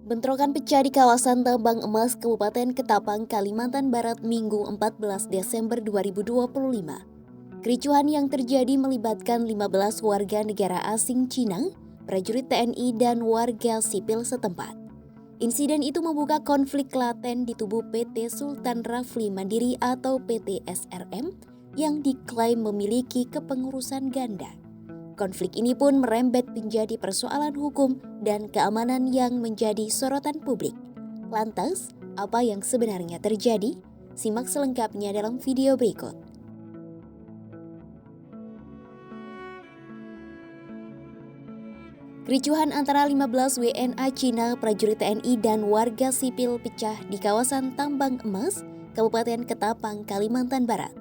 Bentrokan pecah di kawasan Tambang Emas Kabupaten Ketapang, Kalimantan Barat Minggu 14 Desember 2025. Kericuhan yang terjadi melibatkan 15 warga negara asing Cina, prajurit TNI dan warga sipil setempat. Insiden itu membuka konflik laten di tubuh PT Sultan Rafli Mandiri atau PT SRM yang diklaim memiliki kepengurusan ganda. Konflik ini pun merembet menjadi persoalan hukum dan keamanan yang menjadi sorotan publik. Lantas, apa yang sebenarnya terjadi? Simak selengkapnya dalam video berikut. Kericuhan antara 15 WNA Cina, prajurit TNI dan warga sipil pecah di kawasan Tambang Emas, Kabupaten Ketapang, Kalimantan Barat.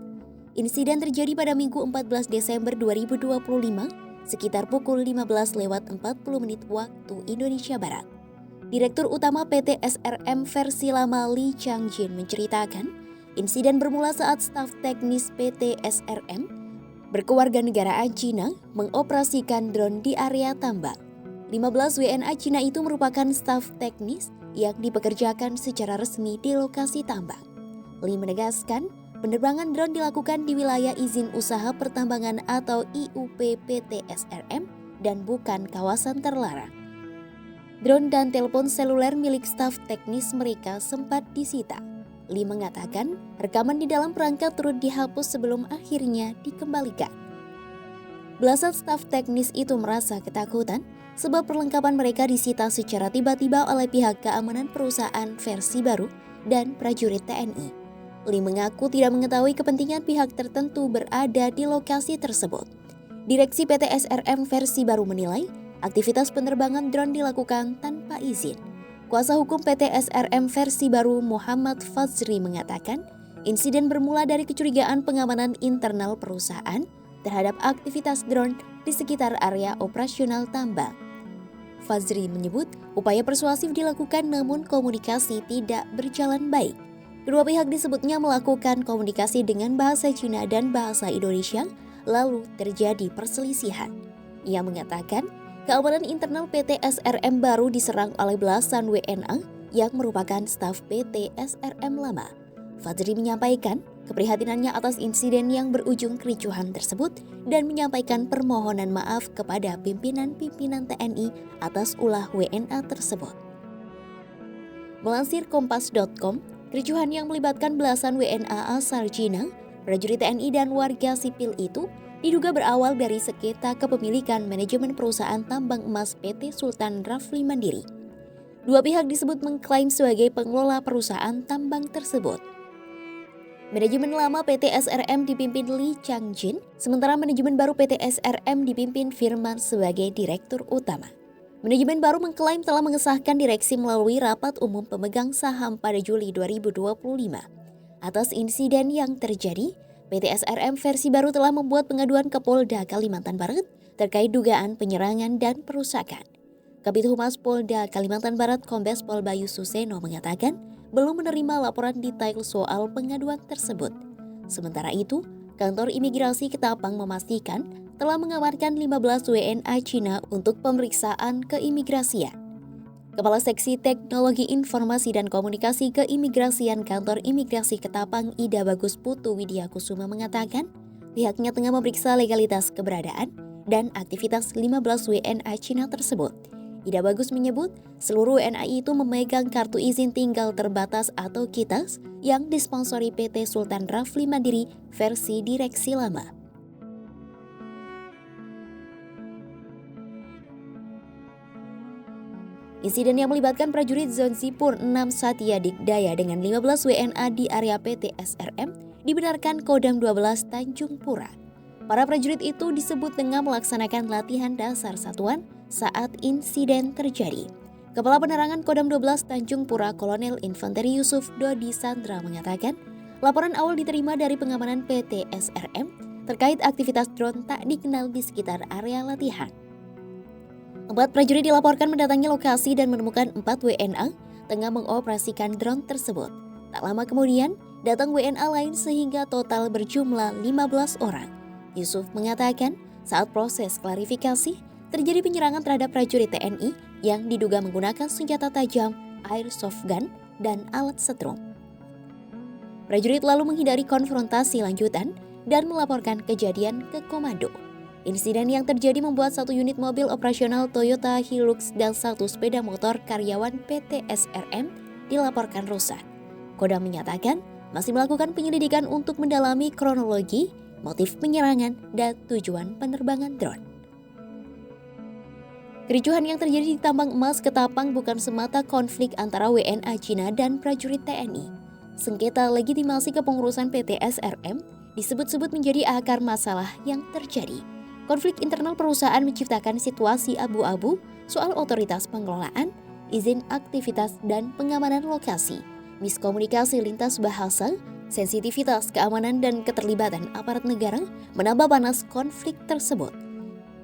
Insiden terjadi pada Minggu 14 Desember 2025 sekitar pukul 15:40 waktu Indonesia Barat. Direktur Utama PT SRM versi lama Li Changjin menceritakan, insiden bermula saat staf teknis PT SRM berkewarganegaraan Cina mengoperasikan drone di area tambang. 15 WNA Cina itu merupakan staf teknis yang dipekerjakan secara resmi di lokasi tambang. Li menegaskan, penerbangan drone dilakukan di wilayah izin usaha pertambangan atau IUP PT SRM dan bukan kawasan terlarang. Drone dan telepon seluler milik staf teknis mereka sempat disita. Li mengatakan, rekaman di dalam perangkat turut dihapus sebelum akhirnya dikembalikan. Belasan staf teknis itu merasa ketakutan sebab perlengkapan mereka disita secara tiba-tiba oleh pihak keamanan perusahaan versi baru dan prajurit TNI. Li mengaku tidak mengetahui kepentingan pihak tertentu berada di lokasi tersebut. Direksi PT SRM versi baru menilai aktivitas penerbangan drone dilakukan tanpa izin. Kuasa hukum PT SRM versi baru Muhammad Fazri mengatakan, insiden bermula dari kecurigaan pengamanan internal perusahaan terhadap aktivitas drone di sekitar area operasional tambang. Fazri menyebut upaya persuasif dilakukan namun komunikasi tidak berjalan baik. Kedua pihak disebutnya melakukan komunikasi dengan bahasa Cina dan bahasa Indonesia, lalu terjadi perselisihan. Ia mengatakan, keamanan internal PT SRM baru diserang oleh belasan WNA yang merupakan staf PT SRM lama. Fazri menyampaikan keprihatinannya atas insiden yang berujung kericuhan tersebut dan menyampaikan permohonan maaf kepada pimpinan-pimpinan TNI atas ulah WNA tersebut. Melansir Kompas.com, kericuhan yang melibatkan belasan WNA asal Cina, prajurit TNI dan warga sipil itu diduga berawal dari sengketa kepemilikan manajemen perusahaan tambang emas PT Sultan Rafli Mandiri. Dua pihak disebut mengklaim sebagai pengelola perusahaan tambang tersebut. Manajemen lama PT SRM dipimpin Li Changjin, sementara manajemen baru PT SRM dipimpin Firman sebagai direktur utama. Manajemen baru mengklaim telah mengesahkan direksi melalui rapat umum pemegang saham pada Juli 2025. Atas insiden yang terjadi, PT SRM versi baru telah membuat pengaduan ke Polda Kalimantan Barat terkait dugaan penyerangan dan perusakan. Kabid Humas Polda Kalimantan Barat Kombes Pol Bayu Suseno mengatakan belum menerima laporan detail soal pengaduan tersebut. Sementara itu, Kantor Imigrasi Ketapang memastikan telah mengamankan 15 WNA Cina untuk pemeriksaan keimigrasian. Kepala Seksi Teknologi Informasi dan Komunikasi Keimigrasian Kantor Imigrasi Ketapang Ida Bagus Putu Widya Kusuma mengatakan, pihaknya tengah memeriksa legalitas keberadaan dan aktivitas 15 WNA Cina tersebut. Ida Bagus menyebut, seluruh WNA itu memegang kartu izin tinggal terbatas atau KITAS yang disponsori PT Sultan Rafli Mandiri versi direksi lama. Insiden yang melibatkan prajurit Zonzipur 6 Satya Digdaya dengan 15 WNA di area PT SRM dibenarkan Kodam 12 Tanjung Pura. Para prajurit itu disebut tengah melaksanakan latihan dasar satuan saat insiden terjadi. Kepala Penerangan Kodam 12 Tanjung Pura Kolonel Infanteri Yusuf Dodi Sandra mengatakan, laporan awal diterima dari pengamanan PT SRM terkait aktivitas drone tak dikenal di sekitar area latihan. 4 prajurit dilaporkan mendatangi lokasi dan menemukan 4 WNA tengah mengoperasikan drone tersebut. Tak lama kemudian, datang WNA lain sehingga total berjumlah 15 orang. Yusuf mengatakan, saat proses klarifikasi, terjadi penyerangan terhadap prajurit TNI yang diduga menggunakan senjata tajam, airsoft gun, dan alat setrum. Prajurit lalu menghindari konfrontasi lanjutan dan melaporkan kejadian ke komando. Insiden yang terjadi membuat satu unit mobil operasional Toyota Hilux dan satu sepeda motor karyawan PT SRM dilaporkan rusak. Kodam menyatakan masih melakukan penyelidikan untuk mendalami kronologi, motif penyerangan, dan tujuan penerbangan drone. Kericuhan yang terjadi di tambang emas Ketapang bukan semata konflik antara WNA Cina dan prajurit TNI. Sengketa legitimasi kepengurusan PT SRM disebut-sebut menjadi akar masalah yang terjadi. Konflik internal perusahaan menciptakan situasi abu-abu soal otoritas pengelolaan, izin aktivitas dan pengamanan lokasi, miskomunikasi lintas bahasa, sensitivitas keamanan dan keterlibatan aparat negara menambah panas konflik tersebut.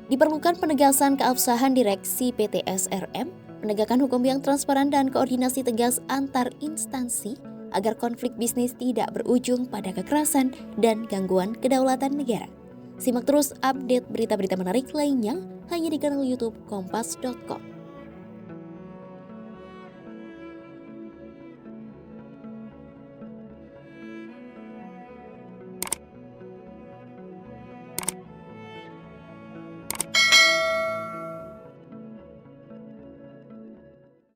Diperlukan penegasan keabsahan direksi PT SRM, penegakan hukum yang transparan dan koordinasi tegas antar instansi agar konflik bisnis tidak berujung pada kekerasan dan gangguan kedaulatan negara. Simak terus update berita-berita menarik lainnya hanya di kanal YouTube Kompas.com.